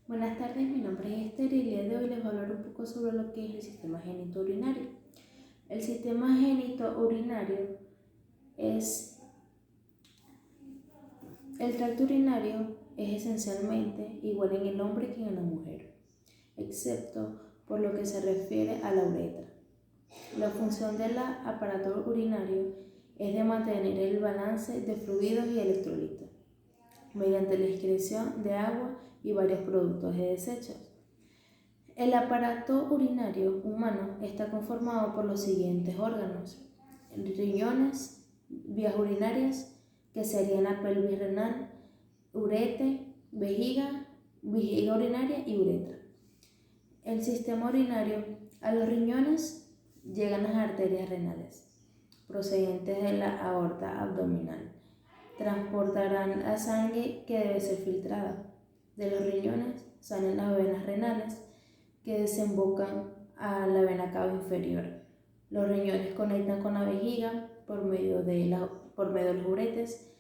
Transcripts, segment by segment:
Buenas tardes, mi nombre es Esther y el día de hoy les voy a hablar un poco sobre lo que es el sistema genitourinario. El sistema genitourinario el tracto urinario es esencialmente igual en el hombre que en la mujer, excepto por lo que se refiere a la uretra. La función del aparato urinario es de mantener el balance de fluidos y electrolitos mediante la excreción de agua y varios productos de desechos. El aparato urinario humano está conformado por los siguientes órganos: riñones, vías urinarias, que serían la pelvis renal, urete, vejiga urinaria y uretra. El sistema urinario: a los riñones llegan las arterias renales, procedentes de la aorta abdominal. Transportarán la sangre que debe ser filtrada. De los riñones salen las venas renales, que desembocan a la vena cava inferior. Los riñones conectan con la vejiga por medio de los uretes.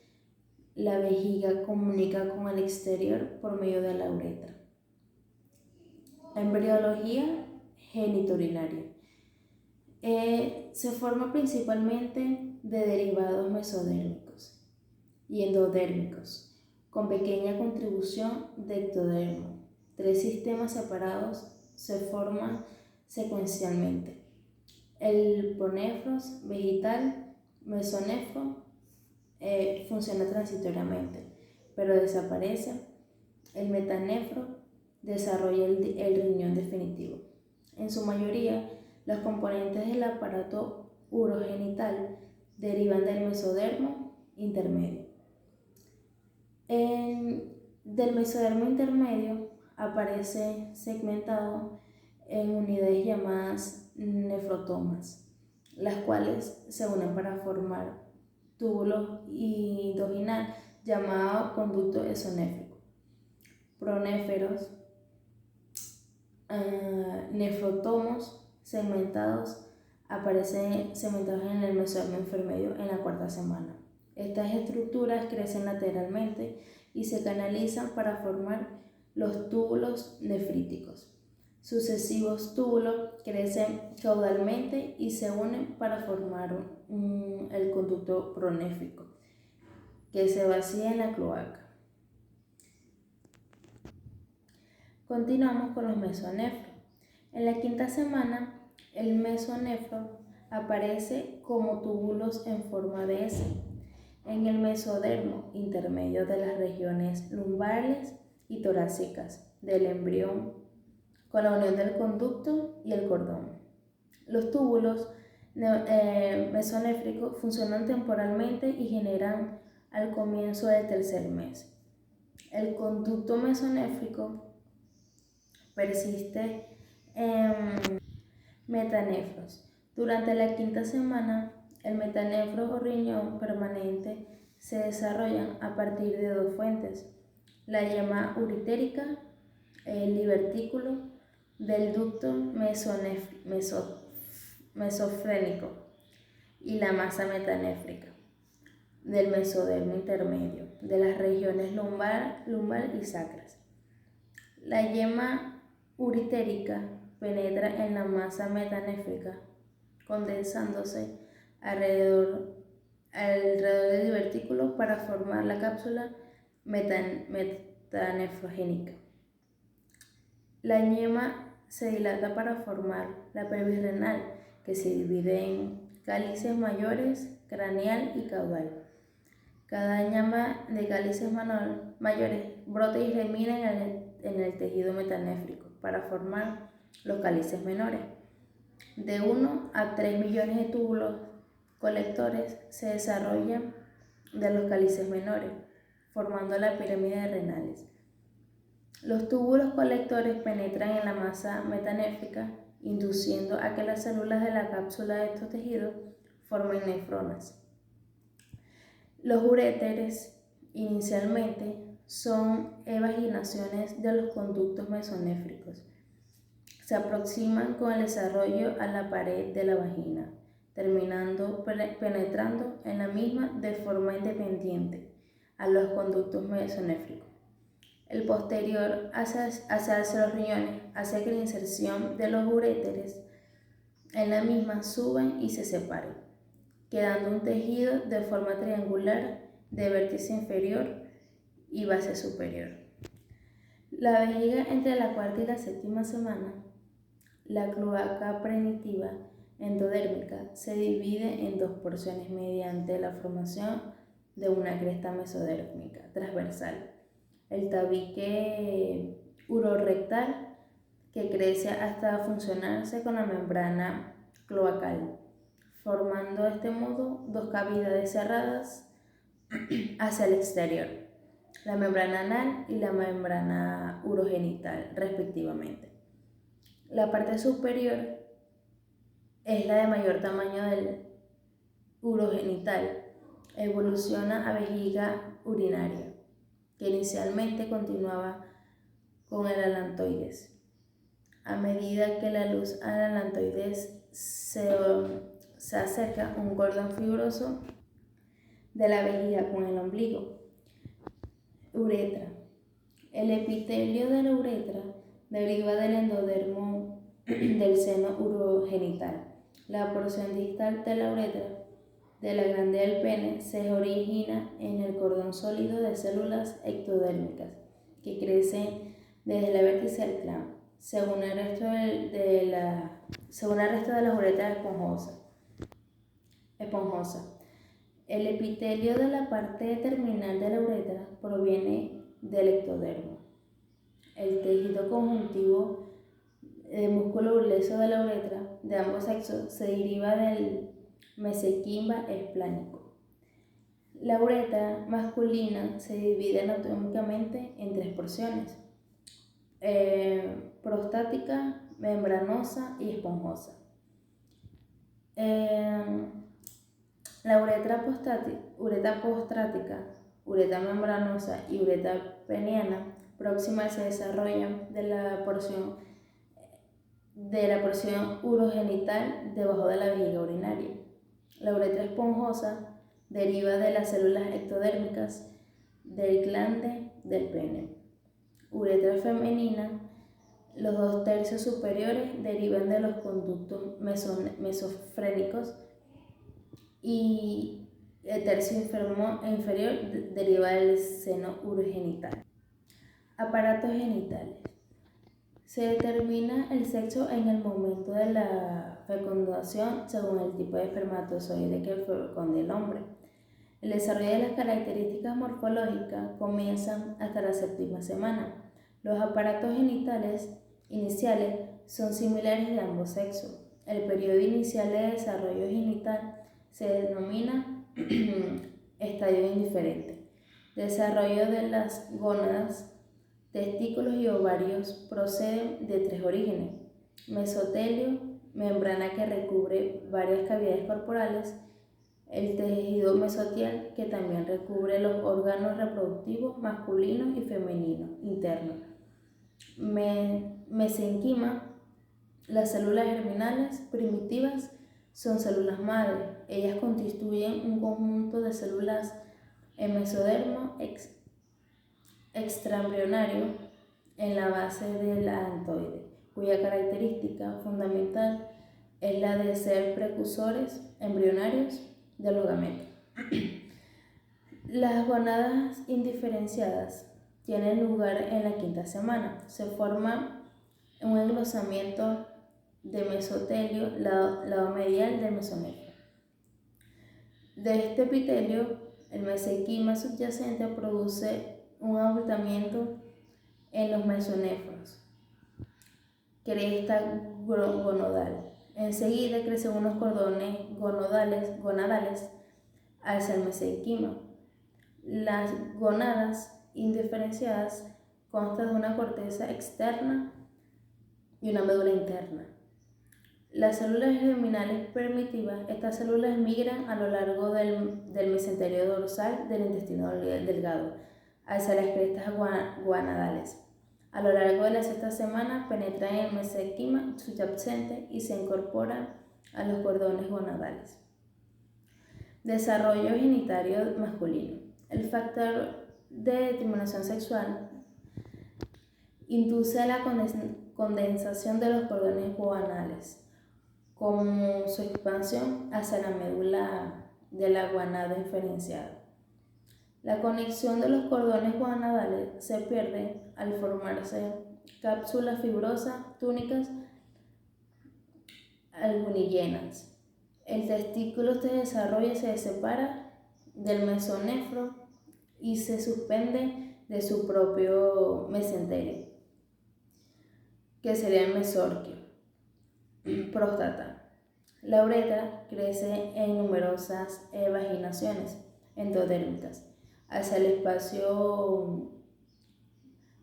La vejiga comunica con el exterior por medio de la uretra. Embriología genitourinaria. Se forma principalmente de derivados mesodérmicos y endodérmicos, con pequeña contribución de ectodermo. 3 sistemas separados se forman secuencialmente: el ponefros vegetal, mesonefro funciona transitoriamente, pero desaparece. El metanefro desarrolla el riñón definitivo. En su mayoría, los componentes del aparato urogenital derivan del mesodermo intermedio. Del mesodermo intermedio aparece segmentado en unidades llamadas nefrotomas, las cuales se unen para formar túbulo indoginal llamado conducto esonéfrico. Pronéferos, nefrotomos segmentados aparecen segmentados en el mesodermo intermedio en la 4ª semana. Estas estructuras crecen lateralmente y se canalizan para formar los túbulos nefríticos. Sucesivos túbulos crecen caudalmente y se unen para formar el conducto pronéfrico, que se vacía en la cloaca. Continuamos con los mesonefros. En la 5ª semana, el mesonefro aparece como túbulos en forma de S en el mesodermo intermedio de las regiones lumbares y torácicas del embrión, con la unión del conducto y el cordón. Los túbulos mesonéfricos funcionan temporalmente y generan al comienzo del 3er mes. El conducto mesonéfrico persiste en metanefros. Durante la 5ª semana, el metanefro o riñón permanente se desarrollan a partir de 2 fuentes: la yema uretérica, el divertículo del ducto mesofrénico y la masa metanéfrica del mesodermo intermedio, de las regiones lumbar y sacras. La yema uretérica penetra en la masa metanéfrica, condensándose alrededor del divertículo para formar la cápsula metanefrogénica. La yema se dilata para formar la pelvis renal, que se divide en cálices mayores, craneal y caudal. Cada yema de cálices mayores brota y remina en el tejido metanéfrico para formar los cálices menores. De 1 a 3 millones de túbulos colectores se desarrollan de los cálices menores, formando la pirámide de renales. Los túbulos colectores penetran en la masa metanéfrica, induciendo a que las células de la cápsula de estos tejidos formen nefronas. Los uréteres inicialmente son evaginaciones de los conductos mesonéfricos. Se aproximan con el desarrollo a la pared de la vagina, terminando penetrando en la misma de forma independiente a los conductos mesonéfricos. El posterior hacia los riñones hace que la inserción de los uréteres en la misma suban y se separen, quedando un tejido de forma triangular de vértice inferior y base superior. La vejiga entre la cuarta y la séptima semana, la cloaca primitiva endodérmica, se divide en dos porciones mediante la formación de una cresta mesodérmica transversal. El tabique urorectal, que crece hasta funcionarse con la membrana cloacal, formando de este modo dos cavidades cerradas hacia el exterior, la membrana anal y la membrana urogenital, respectivamente. La parte superior es la de mayor tamaño del urogenital, evoluciona a vejiga urinaria, que inicialmente continuaba con el alantoides. A medida que la luz al alantoides se acerca un cordón fibroso de la vejiga con el ombligo. Uretra. El epitelio de la uretra deriva del endodermo del seno urogenital. La porción distal de la uretra de la glande del pene se origina en el cordón sólido de células ectodérmicas que crecen desde la vértice al clán, según el resto de las uretras esponjosa. El epitelio de la parte terminal de la uretra proviene del ectodermo. El tejido conjuntivo del músculo grueso de la uretra de ambos sexos se deriva del mesenquima esplánico. La uretra masculina se divide anatómicamente en tres porciones: prostática, membranosa y esponjosa. La uretra postrática, uretra membranosa y uretra peniana próxima se desarrollan de la porción urogenital debajo de la vejiga urinaria. La uretra esponjosa deriva de las células ectodérmicas del glande del pene. Uretra femenina, los 2/3 superiores derivan de los conductos mesofrénicos y el tercio inferior deriva del seno urogenital. Aparatos genitales. Se determina el sexo en el momento de la fecundación según el tipo de espermatozoide que fecunde el hombre. El desarrollo de las características morfológicas comienza hasta la séptima semana. Los aparatos genitales iniciales son similares de ambos sexos. El periodo inicial de desarrollo genital se denomina estadio indiferente. Desarrollo de las gónadas, testículos y ovarios proceden de tres orígenes: mesotelio, membrana que recubre varias cavidades corporales; el tejido mesotiel, que también recubre los órganos reproductivos masculinos y femeninos internos; mesenquima. Las células germinales primitivas son células madre. Ellas constituyen un conjunto de células en mesodermo extraembrionario en la base del alantoide, cuya característica fundamental es la de ser precursores embrionarios de los gametos. Las gónadas indiferenciadas tienen lugar en la quinta semana. Se forma un engrosamiento de mesotelio, lado medial del mesonefro. De este epitelio, el mesenquima subyacente produce un abultamiento en los mesonefros, cresta gonodal. Enseguida crecen unos cordones gonadales hacia el mesenquima. Las gónadas indiferenciadas constan de una corteza externa y una médula interna. Las células germinales primitivas, estas células migran a lo largo del mesenterio dorsal del intestino delgado hacia las crestas gonadales. A lo largo de la sexta semana penetran en el mesenquima subyacente y se incorporan a los cordones gonadales. Desarrollo genitario masculino. El factor de determinación sexual Induce la condensación de los cordones guanales, como su expansión hacia la médula de la guanada inferenciada. La conexión de los cordones guanadales se pierde al formarse cápsulas fibrosas túnicas albunigenas. El testículo se desarrolla y se separa del mesonefro y se suspende de su propio mesenterio, que sería el mesorquio. Próstata. La uretra crece en numerosas vaginaciones endodérmicas hacia el espacio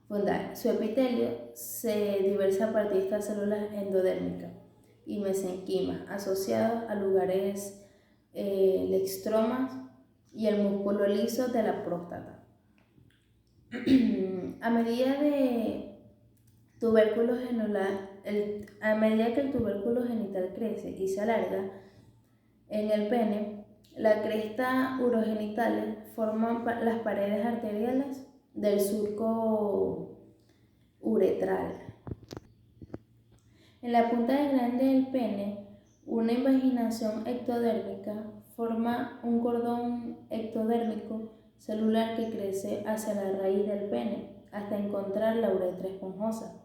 fundal. Su epitelio se diversa a partir de estas células endodérmicas y mesenquimas asociados a lugares lextromas y el músculo liso de la próstata. A medida que el tubérculo genital crece y se alarga en el pene, la cresta urogenital forma las paredes arteriales del surco uretral. En la punta grande del pene, una invaginación ectodérmica forma un cordón ectodérmico celular que crece hacia la raíz del pene hasta encontrar la uretra esponjosa.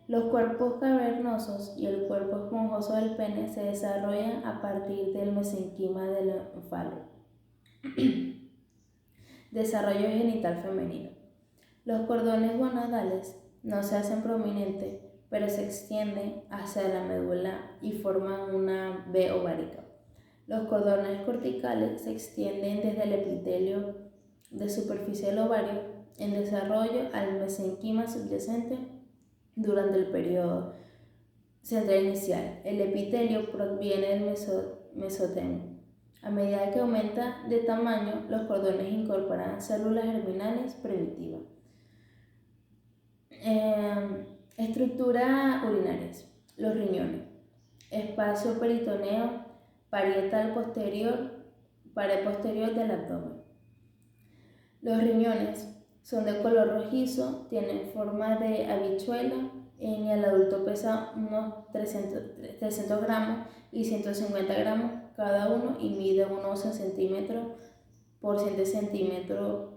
Los cuerpos cavernosos y el cuerpo esponjoso del pene se desarrollan a partir del mesenquima del falo. Desarrollo genital femenino. Los cordones gonadales no se hacen prominentes, pero se extienden hacia la médula y forman una V ovárica. Los cordones corticales se extienden desde el epitelio de superficie del ovario en desarrollo al mesenquima subyacente durante el periodo central inicial. El epitelio proviene del mesotemo. A medida que aumenta de tamaño, los cordones incorporan células germinales primitivas. Estructura urinarias. Los riñones. Espacio peritoneo parietal posterior, pared posterior del abdomen. Los riñones son de color rojizo, tienen forma de habichuela. En el adulto pesa unos 300 gramos y 150 gramos cada uno y mide unos 11 centímetros por 7 centímetros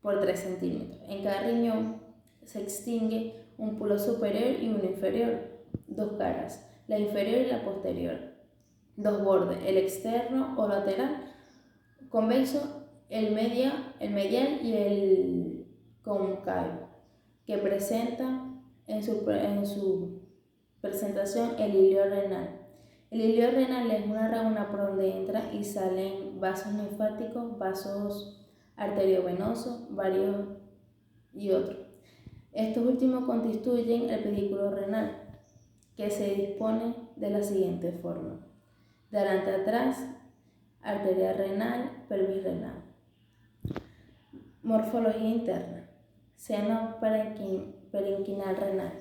por 3 centímetros. En cada riñón se distingue un pulo superior y uno inferior, dos caras, la inferior y la posterior, dos bordes, el externo o lateral, convexo, el medial y el cóncavo, que presenta en su presentación el hilio renal. El hilio renal es una laguna por donde entra y salen vasos linfáticos, vasos arteriovenosos, varios y otros. Estos últimos constituyen el pedículo renal, que se dispone de la siguiente forma: de adelante a atrás, arteria renal, pelvis renal. Morfología interna. Seno parenquinal renal.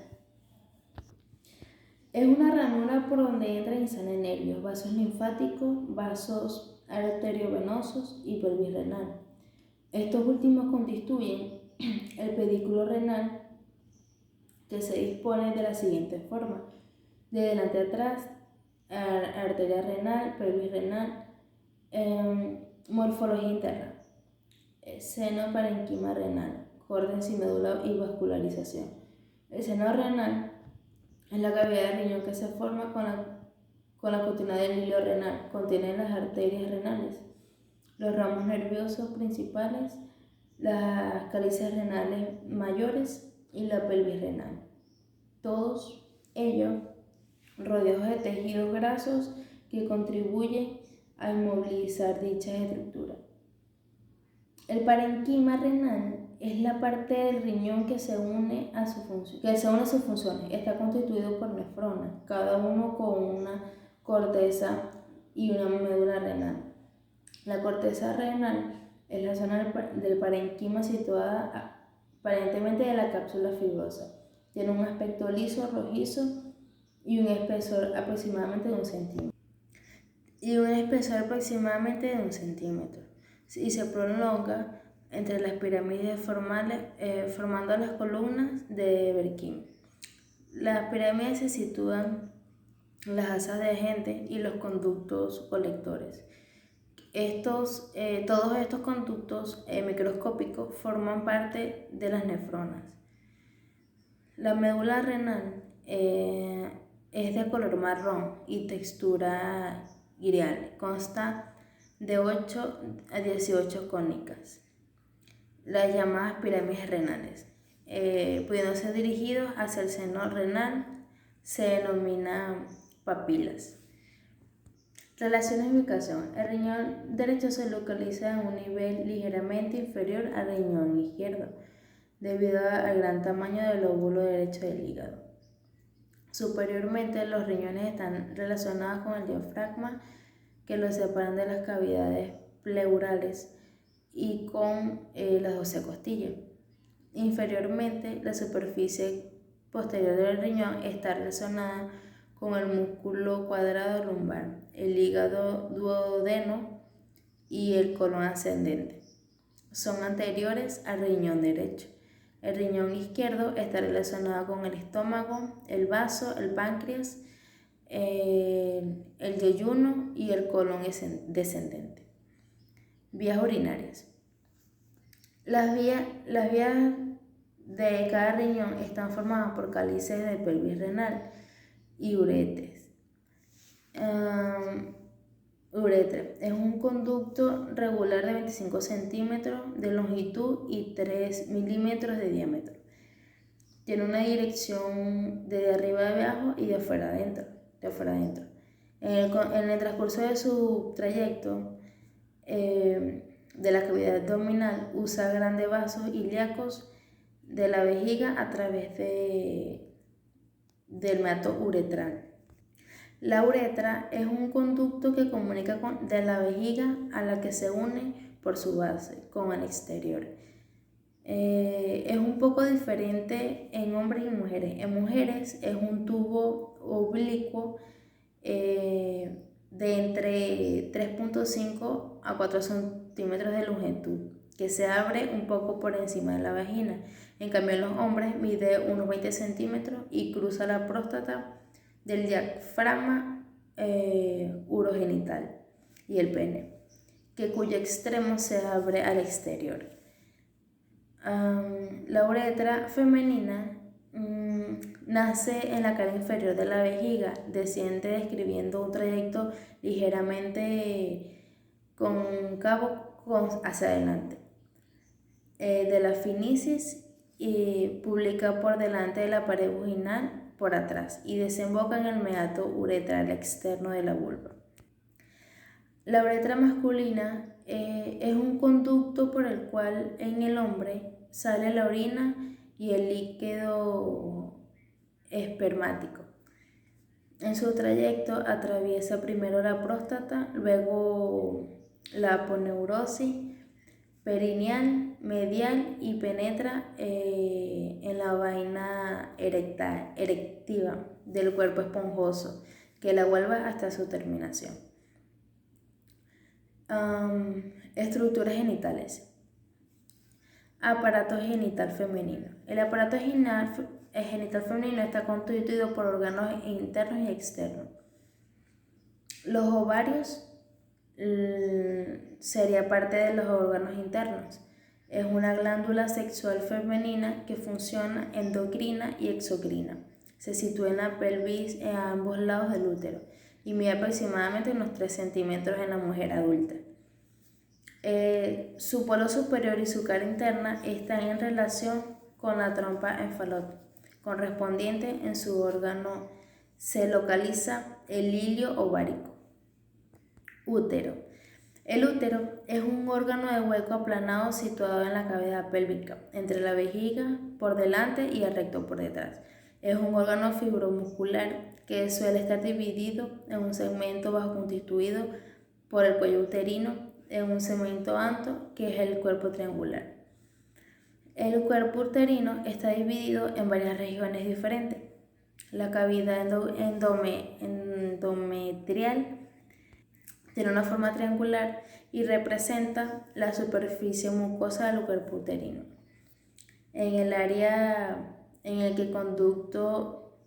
Es una ranura por donde entran y salen nervios, vasos linfáticos, vasos arteriovenosos y pelvis renal. Estos últimos constituyen el pedículo renal, que se dispone de la siguiente forma: de delante a atrás, arteria renal, pelvis renal. Morfología interna. Seno parenquima renal, córtex y médula y vascularización. El seno renal es la cavidad del riñón que se forma con la continuidad del hilo renal. Contiene las arterias renales, los ramos nerviosos principales, las calyces renales mayores y la pelvis renal. Todos ellos rodeados de tejidos grasos que contribuyen a inmovilizar dichas estructuras. El parenquima renal es la parte del riñón que se une a sus funciones. Está constituido por nefronas, cada uno con una corteza y una médula renal. La corteza renal es la zona del parenquima situada aparentemente de la cápsula fibrosa. Tiene un aspecto liso, rojizo y un espesor aproximadamente de 1 centímetro. Y se prolonga entre las pirámides formales, formando las columnas de Berkin. Las pirámides se sitúan en las asas de gente y los conductos colectores. Todos estos conductos microscópicos forman parte de las nefronas. La médula renal es de color marrón y textura irial. Consta de 8 a 18 cónicas, las llamadas pirámides renales. Pudiendo ser dirigidos hacia el seno renal, se denominan papilas. Relaciones de ubicación. El riñón derecho se localiza en un nivel ligeramente inferior al riñón izquierdo, debido al gran tamaño del lóbulo derecho del hígado. Superiormente, los riñones están relacionados con el diafragma, que los separan de las cavidades pleurales y con las 12 costillas. Inferiormente, la superficie posterior del riñón está relacionada con el músculo cuadrado lumbar, el hígado duodeno y el colon ascendente. Son anteriores al riñón derecho. El riñón izquierdo está relacionado con el estómago, el vaso, el páncreas, el yeyuno y el colon descendente. Vías urinarias. Las vías de cada riñón están formadas por cálices de pelvis renal y uretres. Uretra es un conducto regular de 25 centímetros de longitud y 3 milímetros de diámetro. Tiene una dirección de arriba a abajo y de afuera adentro. En el transcurso de su trayecto de la cavidad abdominal, usa grandes vasos ilíacos de la vejiga a través del meato uretral. La uretra es un conducto que comunica de la vejiga a la que se une por su base con el exterior. Es un poco diferente en hombres y mujeres. En mujeres es un tubo oblicuo de entre 3.5 a 4 centímetros de longitud, que se abre un poco por encima de la vagina. En cambio, en los hombres mide unos 20 centímetros y cruza la próstata del diafragma urogenital y el pene, cuyo extremo se abre al exterior. La uretra femenina nace en la cara inferior de la vejiga, desciende describiendo un trayecto ligeramente cóncavo hacia adelante de la finicis y publica por delante de la pared vaginal por atrás y desemboca en el meato uretral externo de la vulva. La uretra masculina es un conducto por el cual en el hombre sale la orina y el líquido espermático. En su trayecto atraviesa primero la próstata, luego la aponeurosis perineal, medial y penetra en la vaina erectiva del cuerpo esponjoso, que la vuelve hasta su terminación. Estructuras genitales. Aparato genital femenino. El aparato genital femenino está constituido por órganos internos y externos. Los ovarios sería parte de los órganos internos. Es una glándula sexual femenina que funciona endocrina y exocrina. Se sitúa en la pelvis a ambos lados del útero y mide aproximadamente unos 3 centímetros en la mujer adulta. Su polo superior y su cara interna están en relación con la trompa correspondiente. En su órgano se localiza el hilio ovárico. Útero. El útero es un órgano de hueco aplanado situado en la cavidad pélvica, entre la vejiga por delante y el recto por detrás. Es un órgano fibromuscular que suele estar dividido en un segmento bajo constituido por el cuello uterino, en un segmento alto que es el cuerpo triangular. El cuerpo uterino está dividido en varias regiones diferentes. La cavidad endometrial tiene una forma triangular y representa la superficie mucosa del cuerpo uterino. En el área en el que el conducto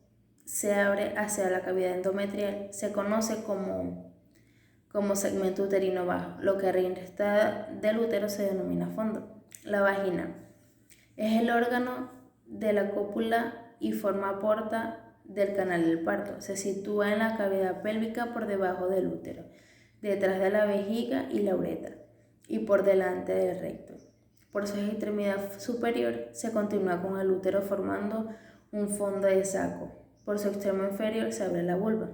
se abre hacia la cavidad endometrial se conoce como segmento uterino bajo. Lo que resta del útero se denomina fondo. La vagina es el órgano de la cópula y forma porta del canal del parto. Se sitúa en la cavidad pélvica por debajo del útero, detrás de la vejiga y la uretra, y por delante del recto. Por su extremidad superior se continúa con el útero formando un fondo de saco. Por su extremo inferior se abre la vulva.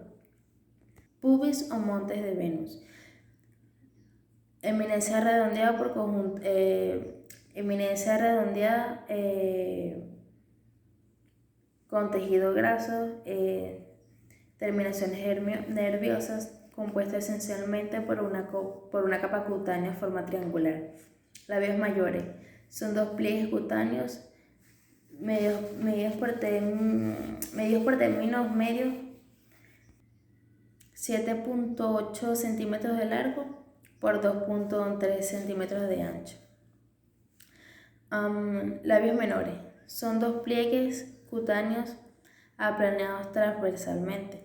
Pubis o montes de Venus. Eminencia redondeada por conjunto. Eminencia redondeada con tejido graso, terminaciones nerviosas, compuesta esencialmente por una capa cutánea de forma triangular. Labios mayores son dos pliegues cutáneos medios por términos medios, 7.8 centímetros de largo por 2.3 centímetros de ancho. Labios menores son dos pliegues cutáneos aplanados transversalmente.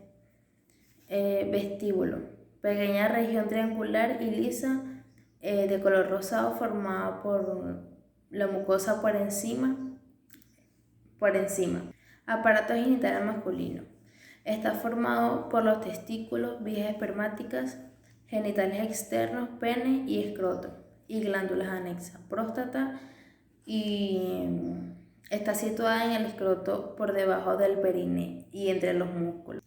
Vestíbulo, pequeña región triangular y lisa de color rosado formada por la mucosa por encima. Aparato genital masculino. Está formado por los testículos, vías espermáticas, genitales externos, pene y escroto, y glándulas anexas, próstata, y está situada en el escroto por debajo del perineo y entre los músculos.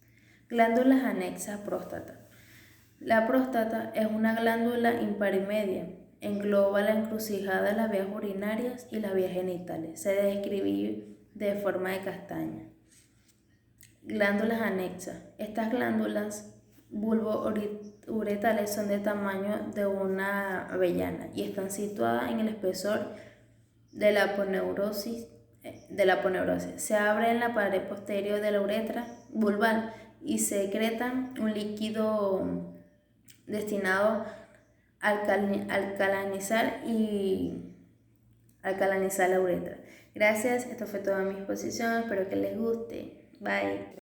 Glándulas anexas, próstata. La próstata es una glándula impar y media. Engloba la encrucijada de las vías urinarias y las vías genitales. Se describe de forma de castaña. Glándulas anexas. Estas glándulas vulvo-uretrales son del tamaño de una avellana y están situadas en el espesor de la aponeurosis. Se abre en la pared posterior de la uretra vulval y secretan un líquido destinado a alcalinizar la uretra. Gracias, esto fue toda mi exposición, espero que les guste. Bye.